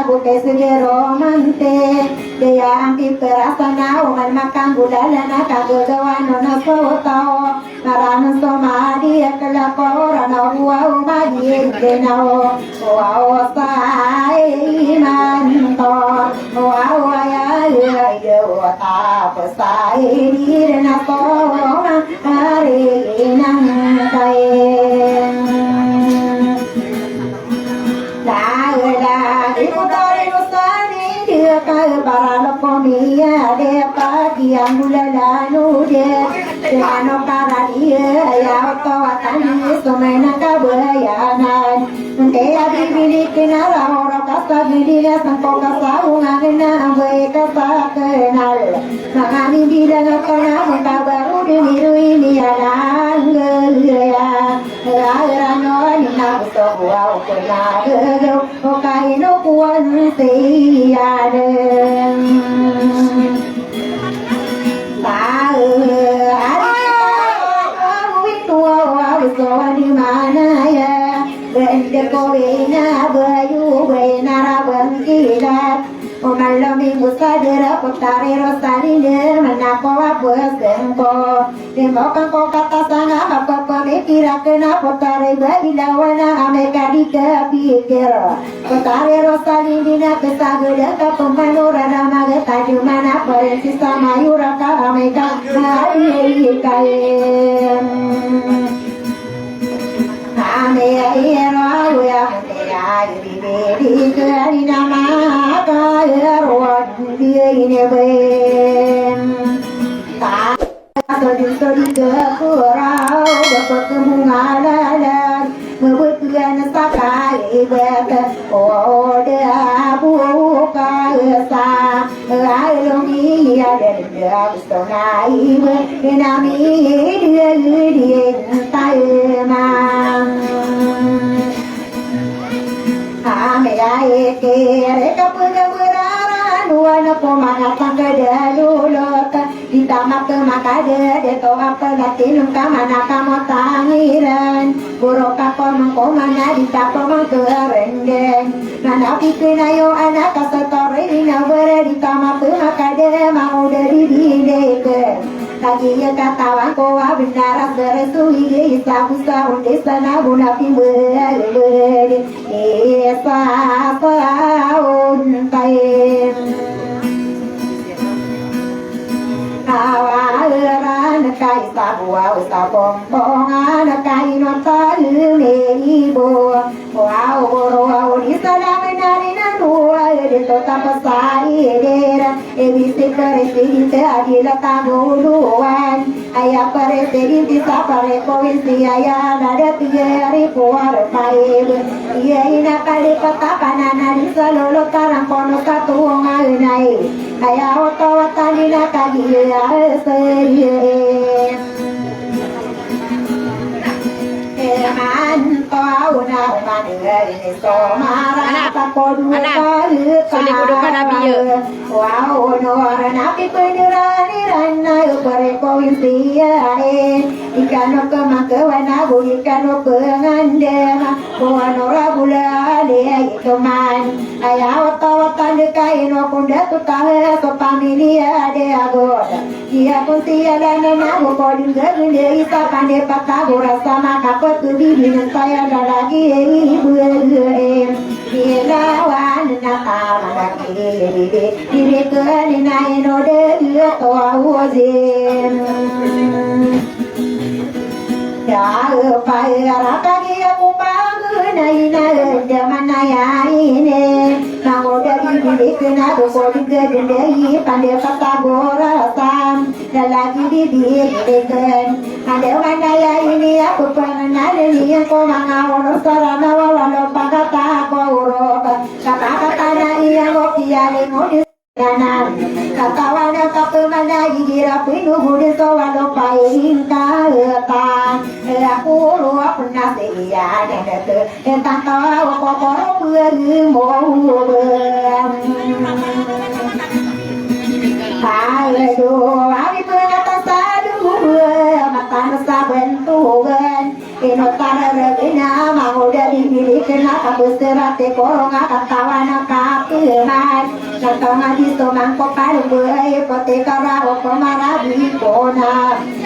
buke segero mante dia angki perasana uman makang budala na kagagawa no na sotao narana somadi akalako rana uwa umadi denao uwa sai manto uwa ya ya ta pasai dirna ko hari nang kai Paralokonia de padia mulalanu de ano paradia ya tawatani somena kabayanan kaya bibili kinara ora kasta bilia sangko kasa ungana awe kasa kenal mangani bilang kana kabaru de miru ini alang ya rano ni na to wa ukena de okai no kuan tiade di mana ya benda korena bayu bena rabang kilat Omalami musadera potare rosani ne mana ko apa sempo demokan ko kata sana apa pemikira kena potare bagi lawana ameka dikepikir potare rosani dina kesageda ka pemanura nama geta mana persis sama yuraka ameka hari kae ame ero ya ya di kari nama ka ero di ne ben ta sodi ke kurau dapat mengalalan membuatkan sakai bete oh dia buka sa ayo ni ada dia sonai nami dia tai mang ame ai ke reka pura nuana pomanga tangga lulota ditama ke makade de to apa latinum kamana kamotangiran buroka komana ditapo mangkerendeng nana pikinayo anak kasatori na bere ditama ke makade mau dari dideke lagi ya katawan ko abinara beresu ide isabusa unde sana guna pimbele esa paun awaran kai sabua usapongpongan kai nota ibo wow wow di sana menari nanua de tota pasai dera evite kare te adila taguluan aya pare te sapare koisi aya nada tiari puar pae ia ina kali kata panana di salolo karang kono katuonga nai aya oto tanina kagia Anak, sulit kudukan Nabi ya. Wow, nora nabi penirani rana berkoinsia ikan kemakawan abu ikan pengandema nora bula le teman ayah tawatan dekai no kunda tukah ke familia de agoda ia pun tiada nama kodin gede isa pandai patah sama kapet bibin saya lagi ibu ilawan nakal lagi diri kenai no de toazin ya pai rakagi aku bangunai na zaman ya ini nango dari diri kena kodin gede pandai patah gorasan lagi didirikan ada mana ya ini aku pengen ini aku mangawon sarana walau pagata aku urok kata-kata na iya go kiale ngodi kanan katawana kapemana gira pinu gudi so walau pain kaleta aku urok pernah seia dete tentang tahu kokoro mau aduh abi pengatas aduh matan saben tuhan ino tanah regina mau dari bilik kena kabuserate koronga katawana kapiman natanga diso mangko palu buai pote kara okomara bikona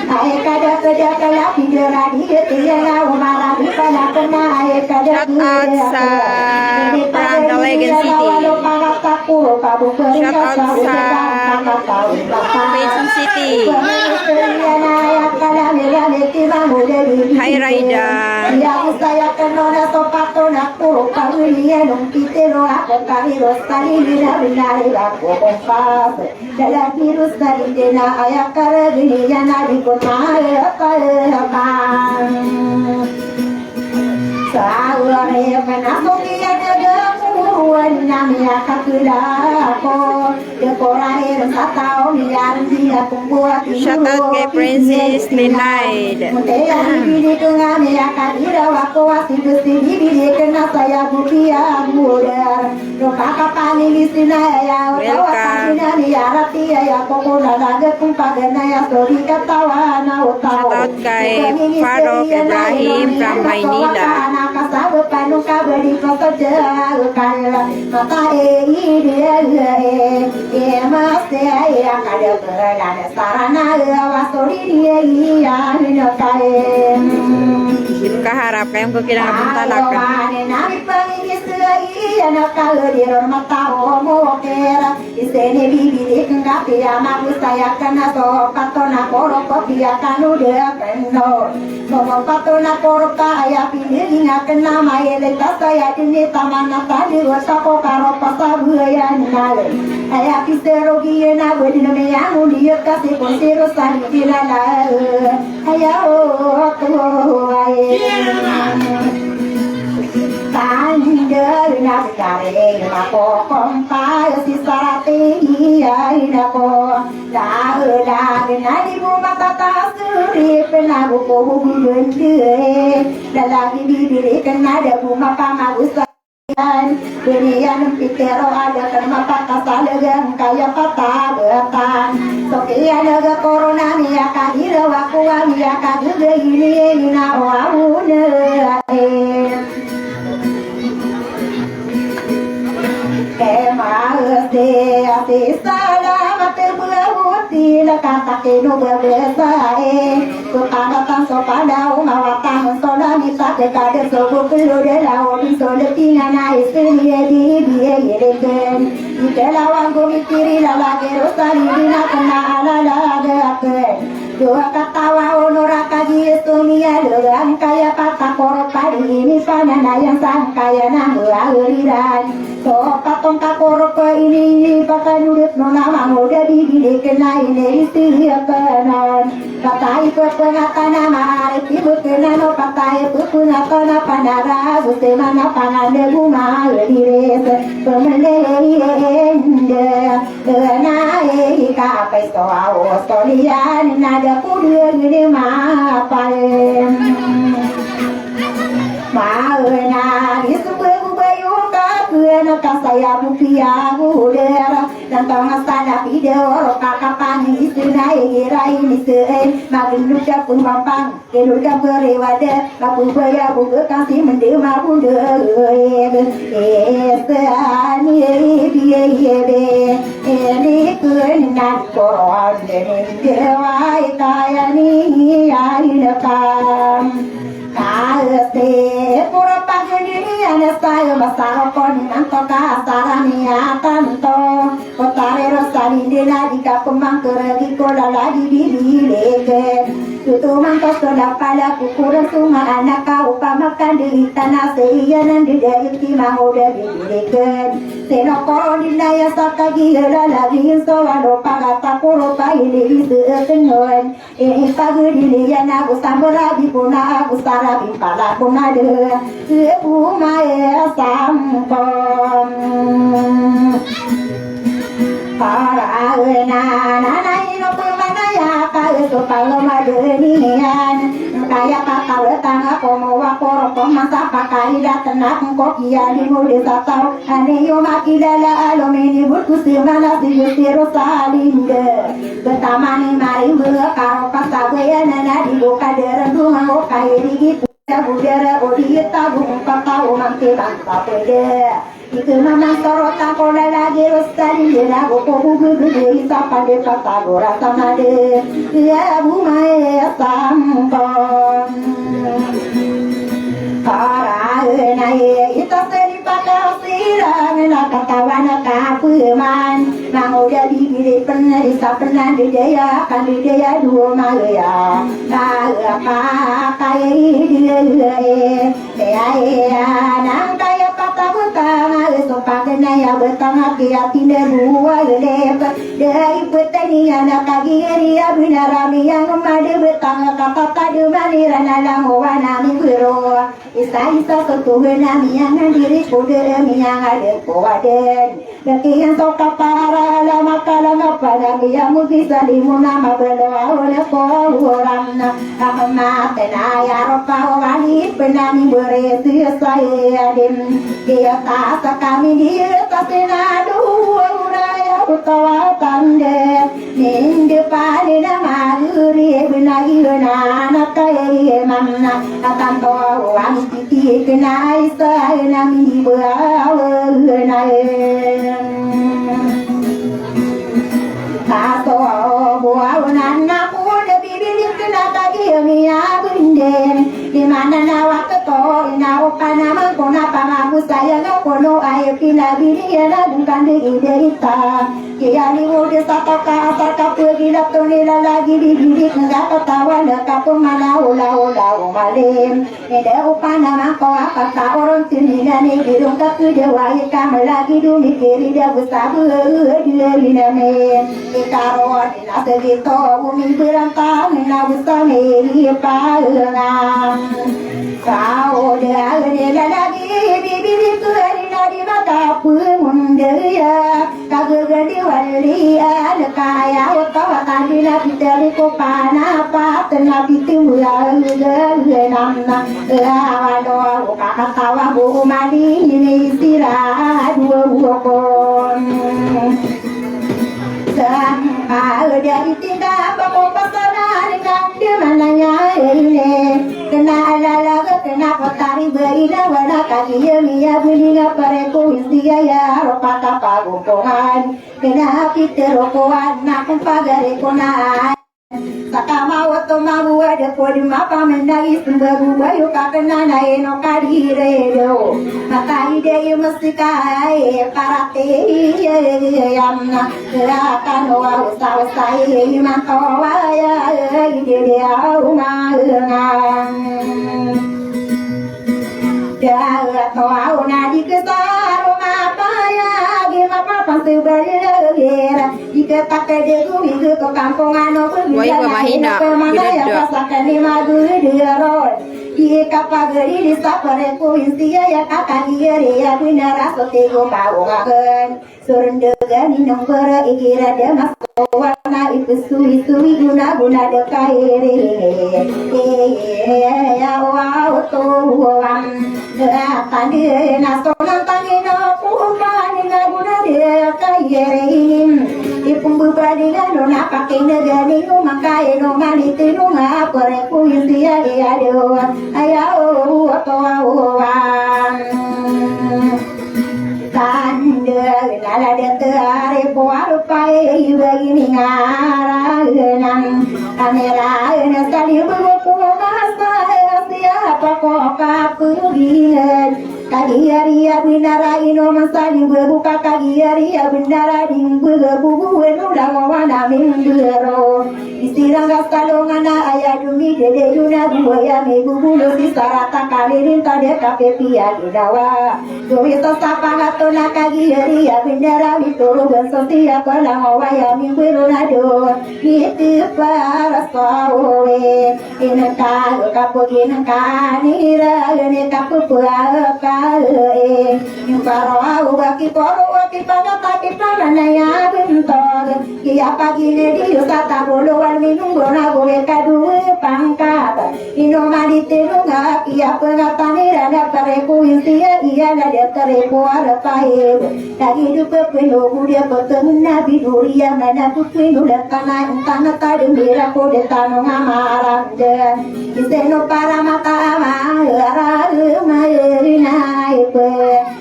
ae kada kala pindera di tiara omara bikala kena ae kada Shout out sa Barangay Legan City. Shout out sa Quezon City. Hi Raida. Shout out kay Princess Linaid. Shout out kay Farouk Ibrahim from Maynila. Kaharap kayong kukinang talaga. Tanda nakare mako kompai si sarate iya inako la nadi bu mata tasuri penabu ko bende la lagi bibiri kenada bu mata magusa Berian pitero ada kerma patah salagang kaya patah betan Sokia naga corona niya kadira wakuwa niya kadira ini na wawune ate salamat buati la kata keno bebesae Kukadatan sopada umawatan sola misa dekade sobu kelode laon sole tingana istri di biye yeleken Ikela wangu mikiri lalage rosali dina kena alala deaken Dua katawa onora kaji estumia legan kaya kata koro padi ini panana yang sangkaya namu aliran So patong kakoro ke ini pakai nulit nona mango jadi diri kena ini istri kenan Pakai pengata nama arif ibu kena no pakai pengata na panara Bute mana pangan debu mahal dires Pemelei ende Dena ika apa itu awas kalian Nada kudir gini mapain Maena disubuh bayung kakuen Kasaya bupia gudera Dan tengah sana video Kakapan istina irai nisen Makin luca pun mampang Keluca berewada Lapu baya buka kasih mendema bunda Esani biye yebe Ini kenan koron Ini dewai kaya ni ailekam Kalte pura pagini anastayo basaro koni nanto kasarani atanto Kotare rosali dena dika pemang keregi kola lagi dibileke Tutu mantos kola pala kukuran suma anaka upama kandi tanah seiyanan didayuki mahoda dibileke Seno koroni naya sakagi lagi sowano pagata puro paili sekenyon Ini pagini yana gusambora dipuna gusara bimpala punade Umae sampon Para nana ino pemana ya kaya sopalo madenian Kaya kakao tanga komo wakoro komasa pakai datana kokia di mode satau Ane yo makidala alomini burkusi mana siyusiro salinde Betamani mari karo pasawe nana di boka deran dungan kokai di gitu Budara dia tabung patau manti bangsa pede. Itu mama sorota kola lagi rostari dia buku buku gede sapa de patagora tanade. Ya bumae sampon. Para nai itu seri pada sirang nak kawan kapuman. Mau jadi diri pernah disapernah di dia kan di dia dua malia. Apa kaya dia nang kaya kata betang sopakan ya betang kia tidak dua lep dari petani anak kaki dia binarami yang made betang kata tadi maniran alam wana minggu isa ketuhan yang diri kuda yang ada kuaden Dakihan soka para lama kala ngapa yang mukisa limuna mabelo oleh koran ahmad ya ropa wali penami beresi saya dim dia kata kami dia tasenadu uraya utawa tande ninde pali nama guri benagi anak kaya mana akan bawa titi kena isa nami bawa Kato buah nana pun bibir kena tadi mia bunden di mana nawa keto nawa kana mengkona pamamu saya ngakono ayo kina bini ya bukan derita kia ni udah satu kasar kapu gila tunila lagi di bibir enggak ketawa dekat pemana ulah malim ede upana mangko apa tak orang sini nih hidung kaku dewa kamu lagi dumi kiri dia besar dia diname ikaron nase gitu umi berantang na busame palang kau dia lagi bibir kuri nadi maka pundeya kagak gadi wali ada kaya utawa tadi nabi dari kopana apa tenabi timbul namna awado kakak tawa bu mali ini istirahat dua kon dari tinggal bapak pasaran dengan dia mananya ini kena ala kena potari berina warna kaki mia bulinga pareku india ya ropa kapa gumpungan kena kita rokoan nak pagare konai Sakama wato mabu ada kodi mapa menai sumbabu bayu kakena na eno kadire do maka ide mesti kai karate yamna gerakan wa usai manto ya ide dia umangan dia toa una dikesar mapa ya gimana pasti berlera jika tak ada gumi ke kampungan aku bisa kemana ya pasakan lima dia roy jika pagari di sapare ku insia ya kakak dia ya benar aku tego kau ngaken surendega minum kera ikira dia mas warna itu sui guna dekaire ya wow tuan tadi nasonan tadi no pumpani guna dia kaire ipumbubalinga no napake negani no makae no malite no ngapare ku insia dia do ayau toan tanda nala de tare poaru pai begini ngara nang kamera ene sekali buku ngasa siapa kok kapugian kagiaria binara ino masali buka kagiaria binara dimbu bubu eno lawana mindero istirang gasalongana aya dumi dede yuna buaya me bubu lo disarata kalirin tade kape pia didawa doito sapagato na kagiaria binara mitoro bensotia pala waya mi nado itu para sawe inaka kapogin kanira ene kapupua kae nyumbaro au baki poro waki pada tapi parana ya bentor kia pagi di kata bolo wal minum bona gowe kadu pangkat ino mari tenunga kia ia pengatani rana pareku insia ia nada tereku arapai lagi hidup penuh dia petemu nabi duria mana putri nulah tanah tadi miraku de tanong amarang de iseno para mata amara maina ipe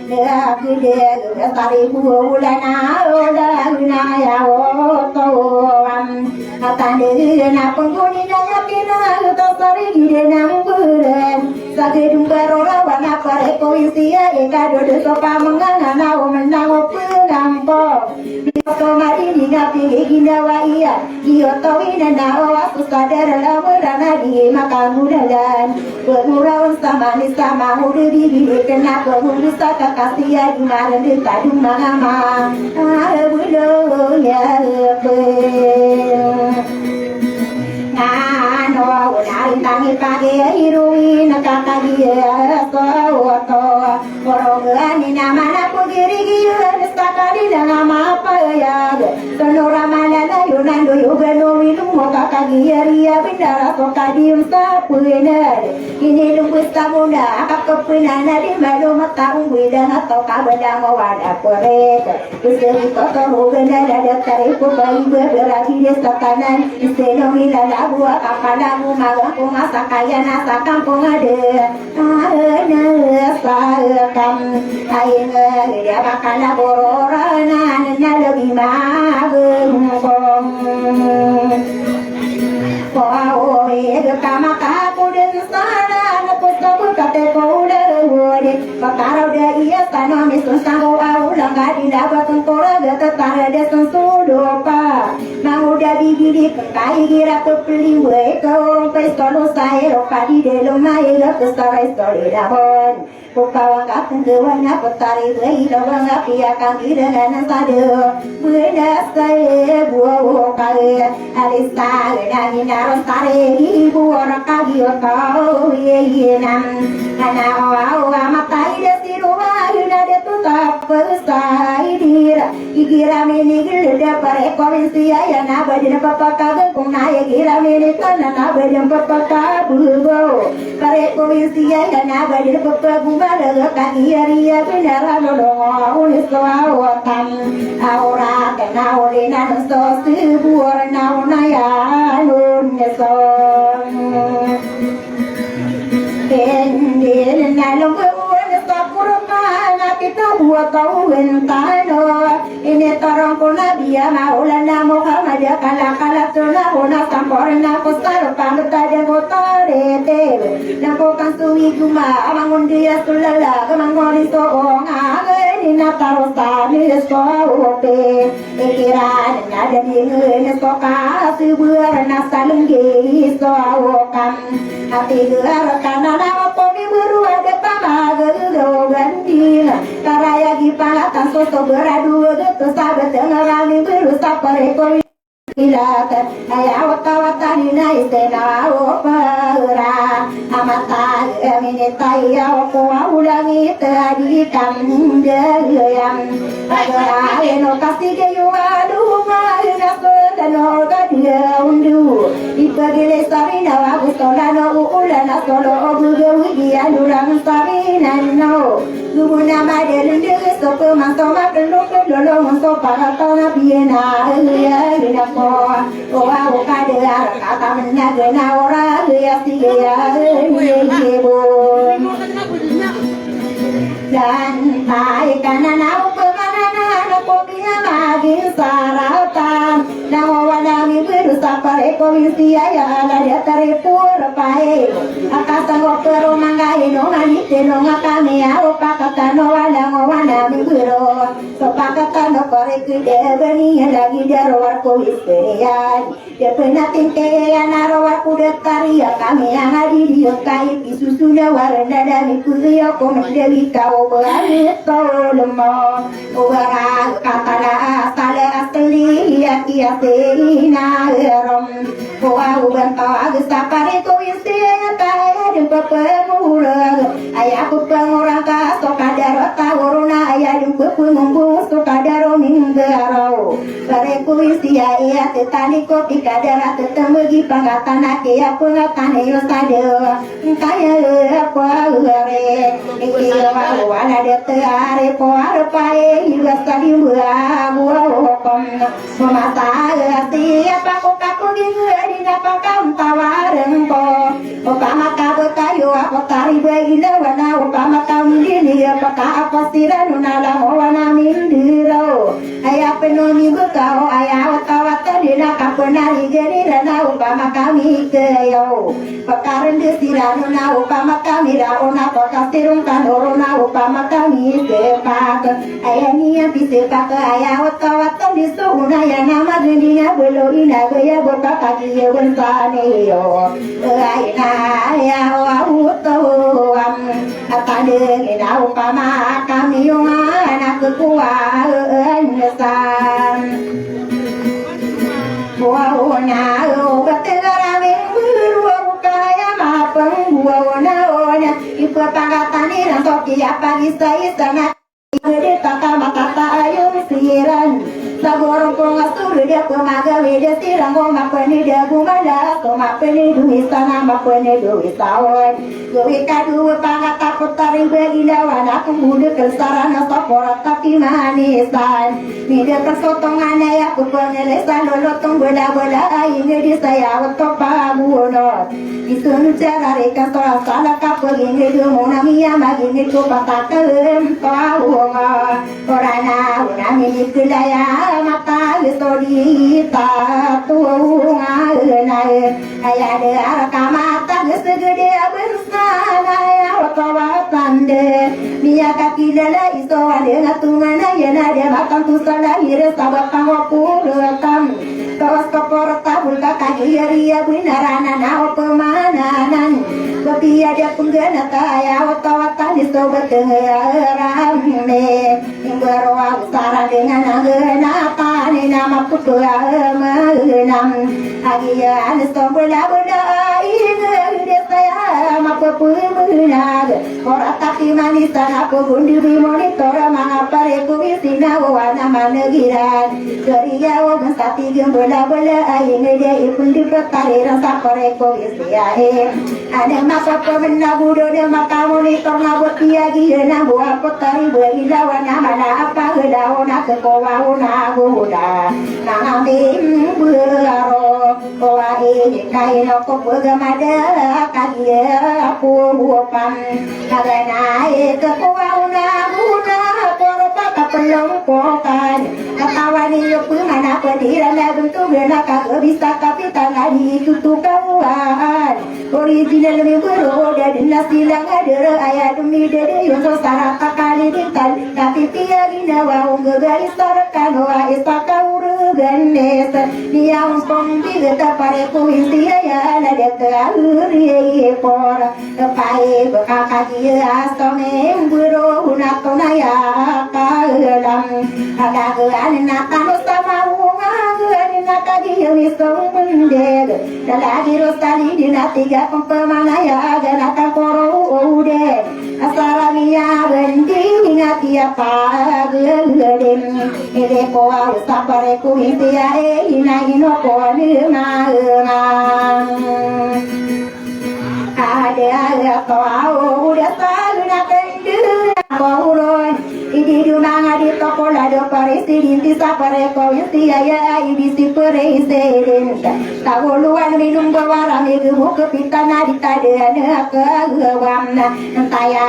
ya kide tariku ulana ulana ya otoam atande na penghuni na kina tasari gide nang buren sagedung barora wana pareko isia eka dodo sopa mengana menang pengampo Dioto mari ngapi gina wa iya Dioto ina na aku sadar lawarana di makamu dalan Pengurawan sama ni sama hudu di bidi kena penghulu saka kasia di maran di tadung mangama Bulo ya Ano unari tangi pagi hirui nakakagia soto Korogani namana pugiri giyu Nestakari nama apa ya Sonora malala yunando yugano Wilumo kakagia ria bindara Sokadium sapuenar Ini lumpus tamuna Kakapinana di malu matang Widang atau kabadang wada korek Useri toto hugana Dada taripu bayi berberagi desa kanan Iseno milala buah kapalamu magaku masa kaya nasa kampung ada sakam aina dia bakal bororana nana lebih magum Kau itu kama kaku dan sana napus kaku kate kau lewat Bakarau dia iya tanah misun sanggup au langgar dapat tengkorak tetara desan sudopa Mau dari diri kekai gira kepeli weko Pestolo saya roka di dalam maya kesarai stori dahon Pukawang kapun kewana petari wei lawang api akan gira nana sade Buena saya buah kaya Alisa nani naron tare ibu orang kagi otau ye nam Nana awa matai desiruwa yuna de tutap pesai dira Igira meni gilda pare kovinsia ya nabadina papa kaga kuna ya gira meni kana nabadina papa kabugo pare kovinsia ya nabadina papa gumara kagi ria pinara lolongo uniswa watam aura kana olina so sibuor nauna ya nuneso Kendil nalong kita buat kau entano ini torong puna dia maulan namo kamaja kala kala tuna una tamporna kostar pamut aja motorete nako kasui kuma amangun dia sulala kamangoni so ngage ni nataro sami so ope ikiran ada di ngene so ka sibuar na salungge so okam hati gelar kanana pomi buru ada pamaga do gandila Karaya gipala tanso beradu gitu sahabat ngerami berusaha pereko Ilaka ayawata nina itena opera amata minita ya ko ulangi tadi kam yang agara eno kasige yuadu ma ina no gadia undu ipagile sarina wa solano ulana solo obugo wiya durang sarina no Guna madel de sopo manto makelo lolo manto para tona biena ya ina ko o kade kata menaga na ora ya tiga ya yebo dan tai kanana upamanana ko biya magi saratan na wala mi beru sapare ko isia ya ala dia tare pur pae akasa ngopero mangai no ngani teno ngakame ya opakata no wala mi beru sopakata no kore kide bani lagi dia rawar ko isterian dia penatin ke ya narawar ku detari ya kame yang adi dia kai isusunya warna dami kuliah ko mendewi kau berani tolong orang kata kale asli ya kia sina rom boa ubento agsta pare ko istia kaya de pepemura ayaku pengurang ka so kadaro ta uruna aya de pepemumbu so kadaro minggaro pare ko istia ia tani kopi kadara tetemegi pangatana ke apa ngatane yo sade kaya apa ure ikira wala de tare por pae iwa sadi bua kom mata ati apa ko kaku di apa kam tawareng ko opama kabu kayo apa tari begila wana opama kam dini apa siran nala wana mindiro aya penoni bekao aya tawata dina kapenari geni rana upama kami keyo pekaran de siran na upama kami ra ona pakasirung kan orona upama kami sepak aya nia bisepak aya tawata disuna ya nama dunia beloina goya boka kaki wensane yo aina ya auto am atade ina upama kami yo anak kuat san buana o batera menguru kaya mapeng buana ipu pangatani dan toki apa isai sana ide kata mata ayun siran sagorong pengasur dia pemaga wede sirang goma peni dia gumala goma peni duit sana mapeni duit tawon duit kadu pangata putari begilawan aku muda kesarana soporat tapi manisan mida kesotongan ya aku penelesan lolotong bola ini di saya untuk pamuno isun cara reka soal salah kapal ini dumuna mia magini tu patakem pawonga korana unami kedaya mata historita tuunga nai ayade arakamata gesegede bersana ya watawatande mia kakilala iso ade natungana yana de bakang tusala hire sabat pangopurukam tos koporta bulka kajiria binarana na opemananan Bapia dia penggana kaya watawatan di sobat ramne Ingberwa usara dengan agena ni nama putu menam Agia anis tombola ini saya mapu menag Orang taki manisan aku bundi monitor mengapa reku isina wana manegiran Geria wo mensati gembola ini dia ipun di petari rasa koreko isiahe Ane masa pemena budo dia maka monitor ngabut piagi na buah petari begilawan mana apa gedauna kekowauna guda nangamin beraro kowa ini kaino kopegamada kagia puupan naganai kekowauna guda poropa kapelompokan katawani yopumana pediran bentuk benaka bisa kapitan hari tutukawan original membero dan nasilang ada ayat demi dede yoso sarata kali dital tapi tiagi nawa unggah isarakan wa isakauru ganes dia umpong digeta pare kuinti ya la de kauri por pai bekaka dia astome membero unatona ya kalam ada gan natano sama unga gan nakadi wisong mendeg dalagi rosali dinatiga pemana ya ganata koro ude asaramia bendi ngati apa gedem ede ko usapare ku india ina ino ko ni ma ada ko ude saluna kendu ko uron idi dumanga di toko lado parisi dinti sapare ko india ya ibisi pere seden tawuluan minum bawara migu kepitana di tadena ke gawamna entaya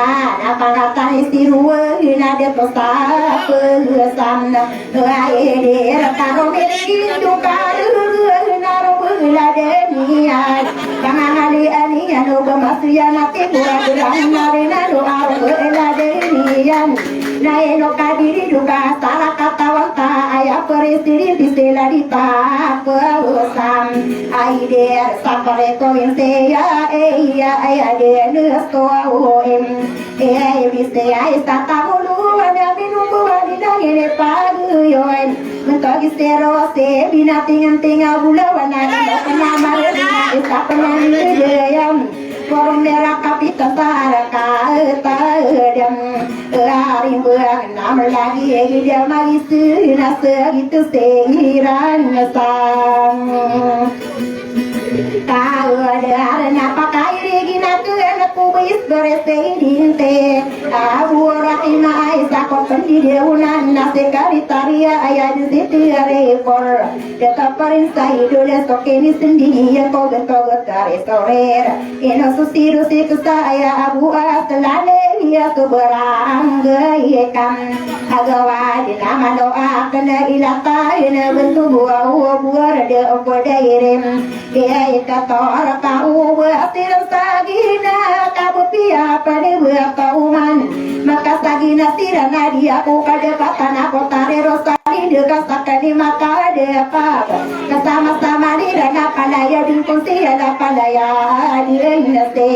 apa kata istiruwa ina de tosa pesamna ae karo meri dukaru naro bulade niat jangan ali ani anu gamasiya nate buat narina do aru bulade nian nae no kadiri duka sara kata wanta aya peristiri disela di tak pesam aide sapare ko inte ya aya de nusto oem biste ai tata bulu ada minumbu adina yene pagu yoen mentagi stero se binating tinga bula wana na mare na tapana deyam Korong merah kapita saraka ta dem hari berenam lagi dia maisu nasa itu seiran sang tahu ada napa kairi gina kena kubis beresing te abu rahima isa kotan di deunan nase kari taria ayah di situ repor dekat perintah idole sokeni sendiri yang kau getare sore ino susiru siku saya abu aslane dia keberang gayekam agawa di nama doa kena ilata ina bentuk buah de opodairim ikator kau berarti sagina kau pia pada berkauman maka sagina tirana dia aku kada patana kotare rosani dekat sakani maka ada apa sama-sama di dana palaya dingkung tiada palaya dia inate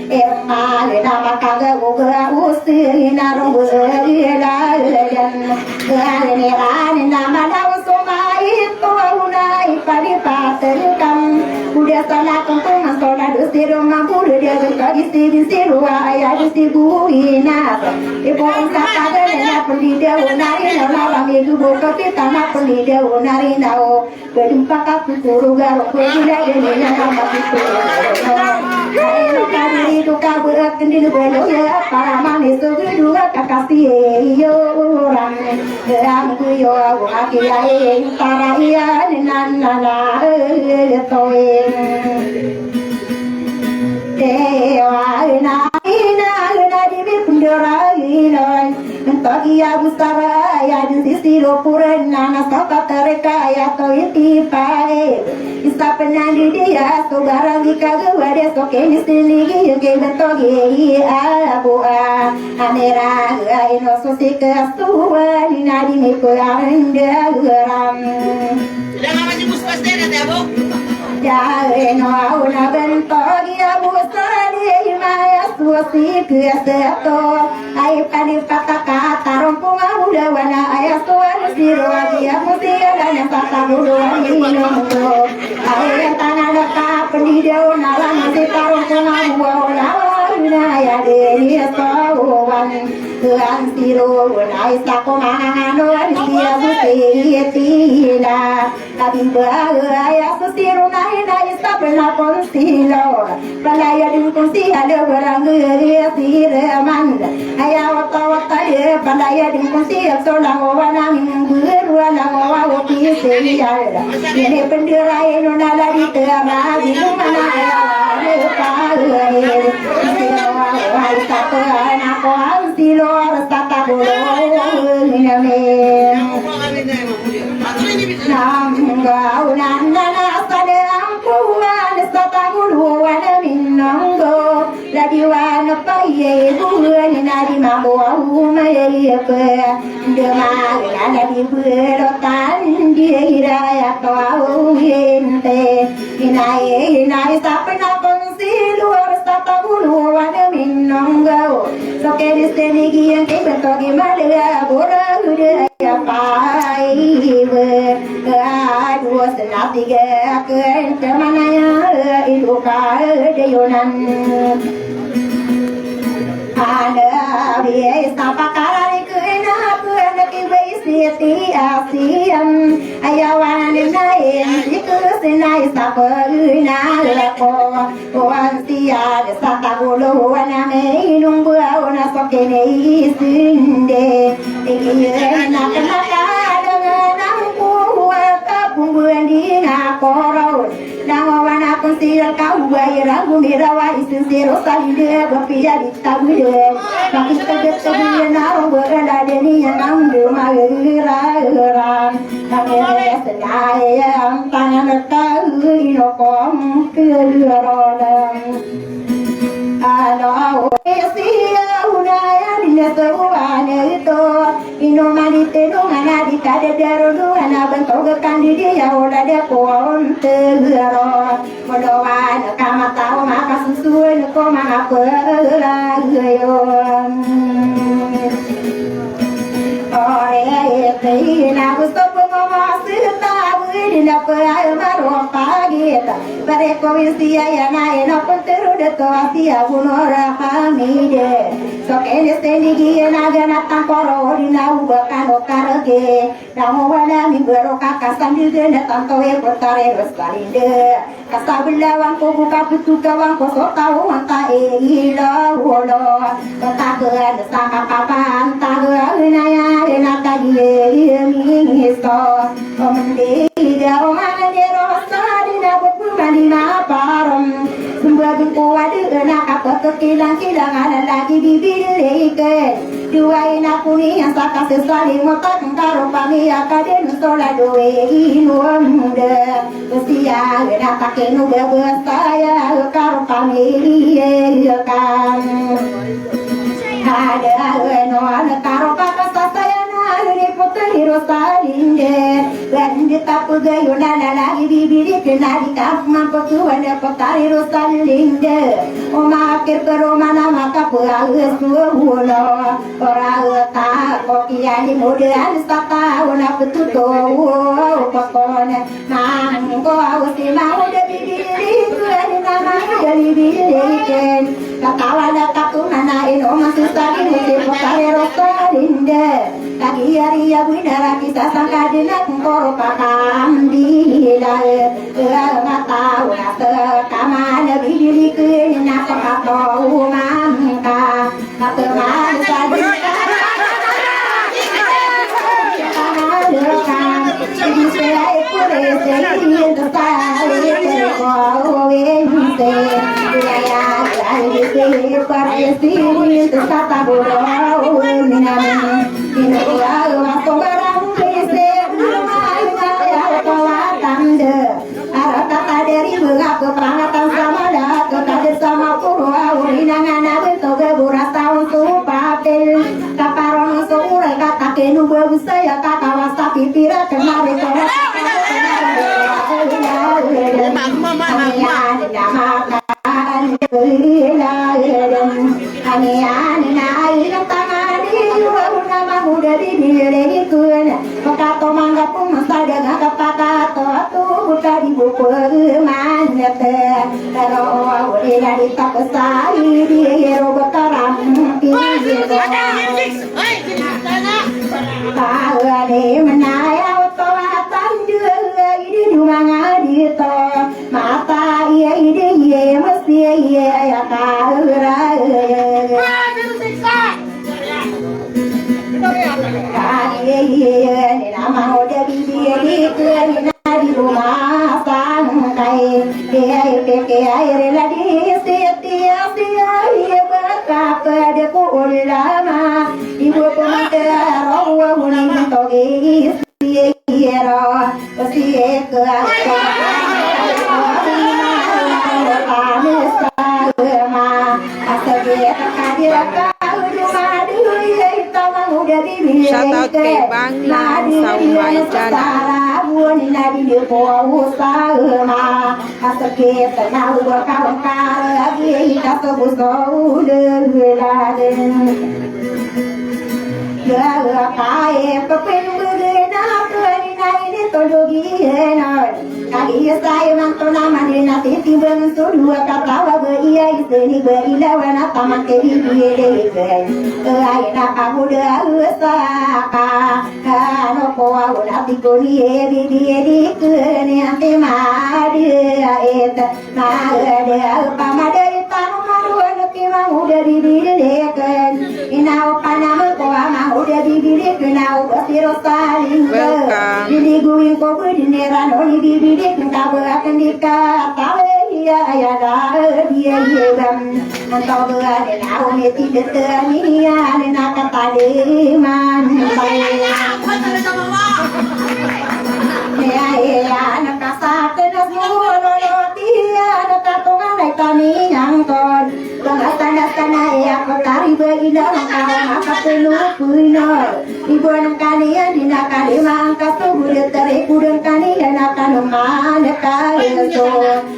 emma nama kaga uga usina rogo ila dan ni nama daun somai itu unai padi paterkam udah sana kampung sekolah di rumah bulu dia berkali di rumah ayah di buina ibu angkat ada nenek pendidik unari nama minggu buka kita nak pendidik unari nao berjumpa kaku suruh kuliah jadi nama itu ayo kali itu kabur kendil beloya para manis kedua kakasih yo orang aku yo aku akiai para iya nana toy dewa ina di bundara ina mentagi abu sara ya di sisi lopuran nana soka tereka ya to iti pae isa penandi dia so barang dikagwa dia so keni siligi yang ke bentogi abu amera ino so sikasuwa ina di miko anda geram sudah nggak maju muspas deh nanti abu ya no una bentogi abu sari maya suasi keseto ai pani pataka tarompung abu dawana ayah tuan siro dia mutia dan yang patah bulu ino ai tanah dekat pendidik nalan masih tarompung abu lawan ayah deni sawan tuan siro nai sako mangano dia mutia tila tapi ayah siro nai sapna konsilo palaya din konsi ada barang dia siraman ayah wata dia palaya din konsi solang wana minggu wana wa opi serial ini pendera ino nala di tengah di mana ayah palaya ai satu anak konsilo rasa bolo ini nangga unana sadang puan satangulu wana minongo ladiwana paye buan nadi mambo umaye pe demar ladi berotan dia ya kau ente inai sapna konsilu satangulu wana minongo so que distenigi yang ke bentogi malaya bora udah ya pai aduh senap tiga ke mana ya itu kau deyonan ada biasa pakar ke enak ke beisi asian ayawan naik itu senai sapena lepo wan sia sata bulu wana minum buah wana sokene isinde ingin nak buan di ngakorau nangwana konsil kau bayar gumirawa isensiro salide bapia di tabude pakis kaget kabude naro berada deni yang amdu magiraran kamere senai yang tangan tahu inokom keluaran alo sia unaya dinetuane itu inomalite no manadi kade daru ana bentoga kandidi ya ola de kon tegaro modowan kama tau maka susuan ko mana pela yo ore teina gusto ngomong sita dina paya maro pagita bare ko isia ya na eno konteru de to asia bunora hamide so kene senigi naga natang koro dina ubakan okarage namo wana mi bero kakak sambil dena tantoe potare reskalinde kasabelawang ko buka pitu kawang ko sotau anta ila wolo katagean saka kapan tagean naya dena kagie mi sto omende dia omana dero sadina bupumani param Sumbagun kuwadu enak apa kekilang-kilang ada lagi dibilike Dua aku ni yang saka sesali motak karo pami akaden sola doe inuam muda Usia enak kakenu bebesaya karo pami kan Ada eno ana karo kakak saya ni putri rosalinde Gandi tapu gayo nana lagi bibiri kenali kapu mampu tuane potari rosalinde Oma akhir peromana maka puages tuhulo Ora ta kokiani muda sata una petuto pokone Mangko awusi mau de bibiri tuane nama de bibiri ken Katawana katunana ino masusari musi potari rosalinde Kaki hari ya widara kita sangka dina koro pakam di dae nggak tahu kamana bidiri ke napa kato mangka kato mangka di di saya ikut saya tertarik kau wense ya dari sini parisi tertata bodoh minami Ino aku barang kese rumahnya ya kawatan de arata dari mengaku perangatan sama dah kekade sama purwa urinangan nabe toge burata untuk papel kaparon sore kata kenu bagus saya kakawasa pipira kemari kore dari diri kun pakato mangga pun masada ngaka pakato tu buka di buku manete karo uri dari tapesai di hero bakaram pinggir tahu ade menaya otolatan juga ini dumanga dito mata iya ide iya mesti iya ya kahura ni nama udah bibir ni di rumah sangkai dia air lagi setiap dia berkata pada ulama ibu pemantar Allah mulai togi siara ke Shout out kay Banglang Saumayjana. Kali saya mantu nama dia nanti tiba musuh dua kata beria ini berilawan apa mati dia deh air nak muda usaka kalau kau nak tikuni dia di kene nanti mari eta ada apa madai tanu maruan kima muda di kan inau panam kau mau udah di kenau basiro saling di guing kau berdinera noli di kau akan dikatakan ya ya dia bam antau berada nau meti detani ya nak kata deman ya nak kasar tenas mulo dia nak katungan naik tani yang ton tanda-tanda ya petari begilah kau maka penuh punor ibu anak kalian dina kali mangkas tubuh tarik kudang kalian akan mana kalian so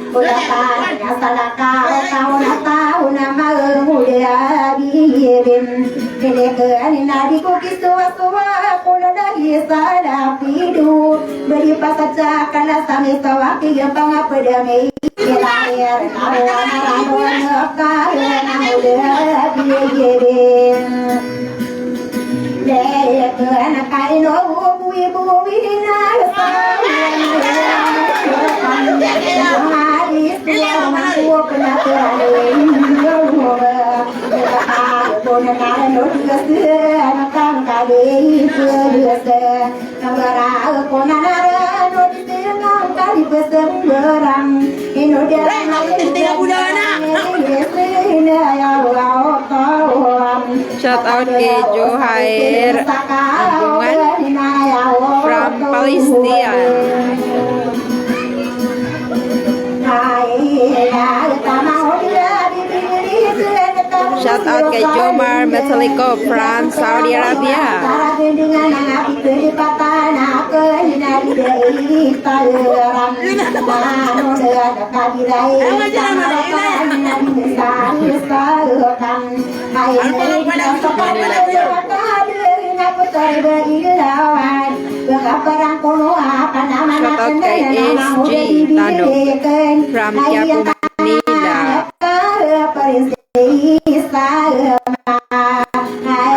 udah tanya salah kau nak tahu nama muda birim kene kani nadi ko kiswa kulo lagi sada pidu beri pasaja kala sami tawa kiga panga pedame lahir kau anak kalian muda birim ke anak kain ibu wina Shout out ke Johair Ambungan from Palestina. Shout out ke Jomar Metallico from Saudi Arabia. Shout out ke SG Tano from Yapu Manila.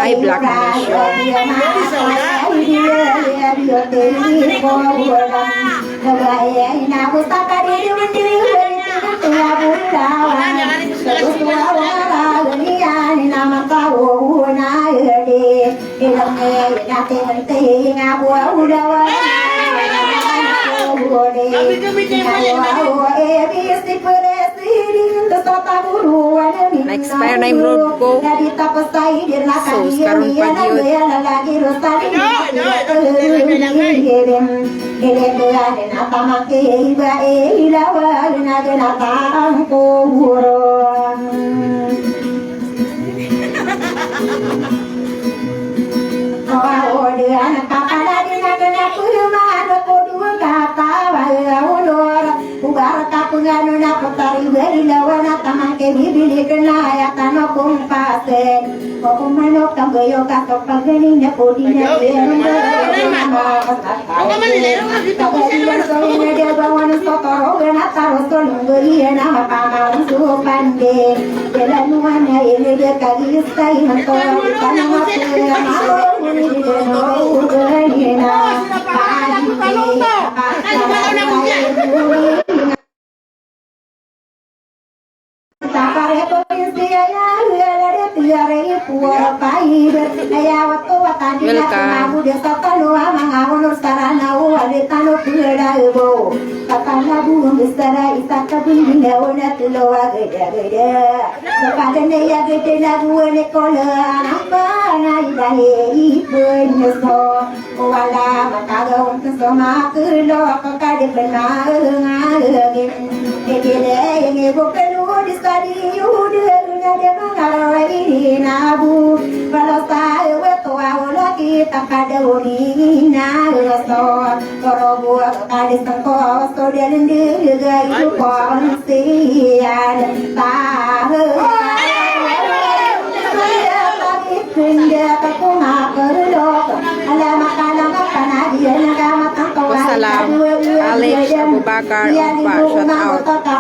Hi Black Expire na yung road ko. So, sekarang pagi Wassalam Alex Abu Bakar Opa. Shout out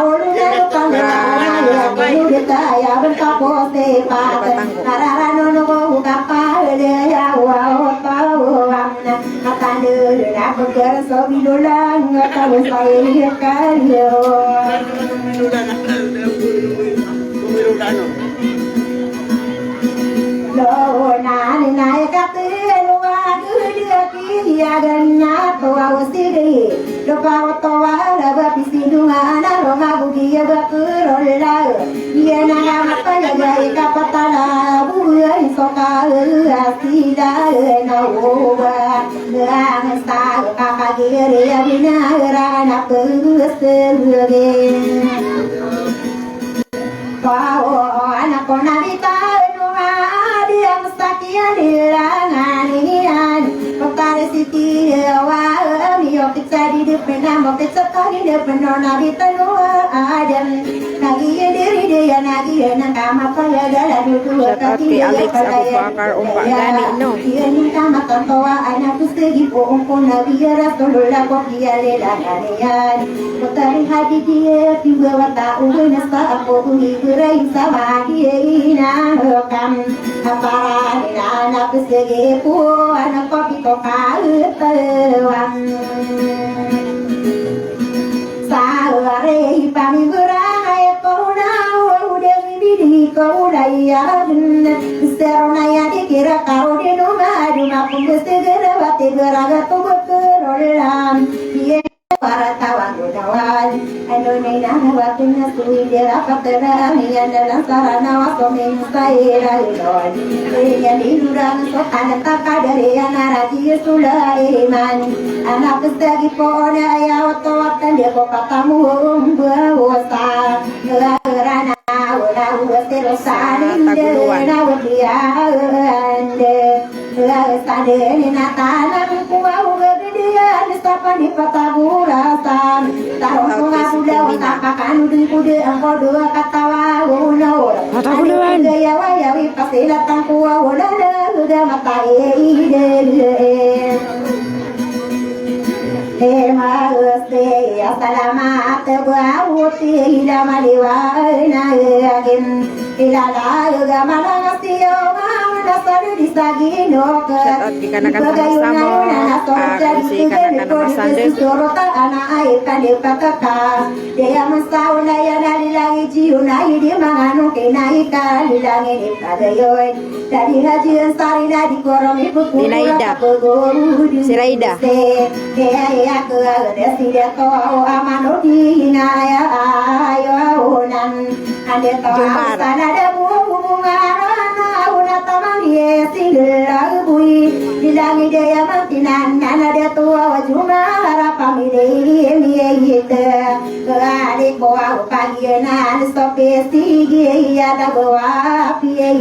Siti wa mi yo tiksa di de pena mau kecetari dia penuh nabi tenua adam nagi diri dia nagi nakama paya dala dua Shout out kay Alex Abubakar Umpa Gani, no? dia nikama tantoa anak segi po umpo nabi rasulullah ko dia lela narian putari hadi dia tiba wata uwe nasa apo uhi berai sama dia ina kam apara ina anak segi po anak kopi ko kautawam sare pami berai ko na udah bidi ko daya serona ya dikira kau di rumah aku mesti gerawati geraga tubuh kerolan dia para tawan gunawan Indonesia waktunya sui dia apa terang yang dalam sarana wasomin saya ilon yang diluran sokan tak dari yang naraji Sulaiman anak segi pona ya otokan dia kok katamu bahasa gerana wala waserosan na wadia ande sade ni natalan kuau dia disapan di pataburasan tahu ngabuda watakan udin kude angko dua katawa uno Patabuluan ya wayawi pasti datang kuau wala udah mata ide Hema uste asalamat buauti ila maliwa na agin ila la yoga manasiyo manasadu disagino ke di Kanakan Panisamo si Kanakan Masande surota ana air kan dipakaka dia masauna ya nalilangi ciuna di manganu kenai kalilangi di padayoy dari haji sarina di koromi buku Dinaida si Raida ya ke desida to amano dina ya ayonan ade to sana ada bunga rana una tamani singgah bui dilangi daya mantinan ada tua wajuma harapami mi yite ke adik bawa pagi na stope sigi ya da bawa piye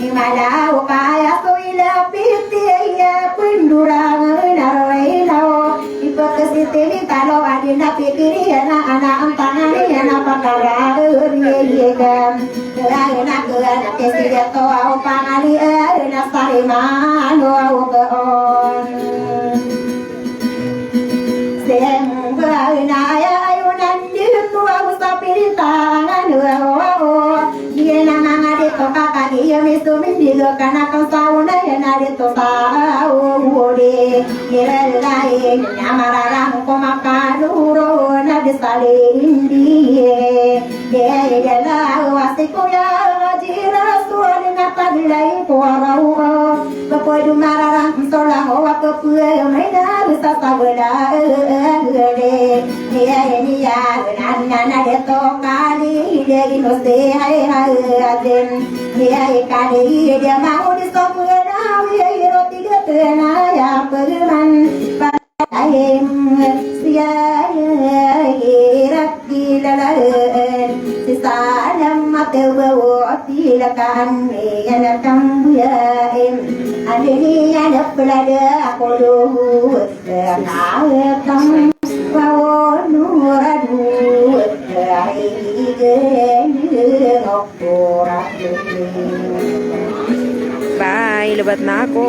imala ukaya soila piti ya pindurang narwainao ipakasitini kalau adina pikiri anak antangani anak pakara yegam anak anak kesidia to au pangani anak sarimano au beon sehingga inaya ayunan ditu au sapirita nganu dia nanga de to kakak dia misumin digo kana kan sauna ya nade to sau de kira lain nyamararang ko makanuro na desalin die dia la wasiko ya jira suara ngata dilai ko rau ko du mararang solang o ko pue mai na bisa sabada de dia ni ya nana de to kali de no se hai aden dia kali dia mau di sopena wi roti getena ya perman pahem sia iraki lalaen sisanam mate wati lakan ya tambuyaim adeni ada pelada kodo na kam nuradu bye, lubat na ako.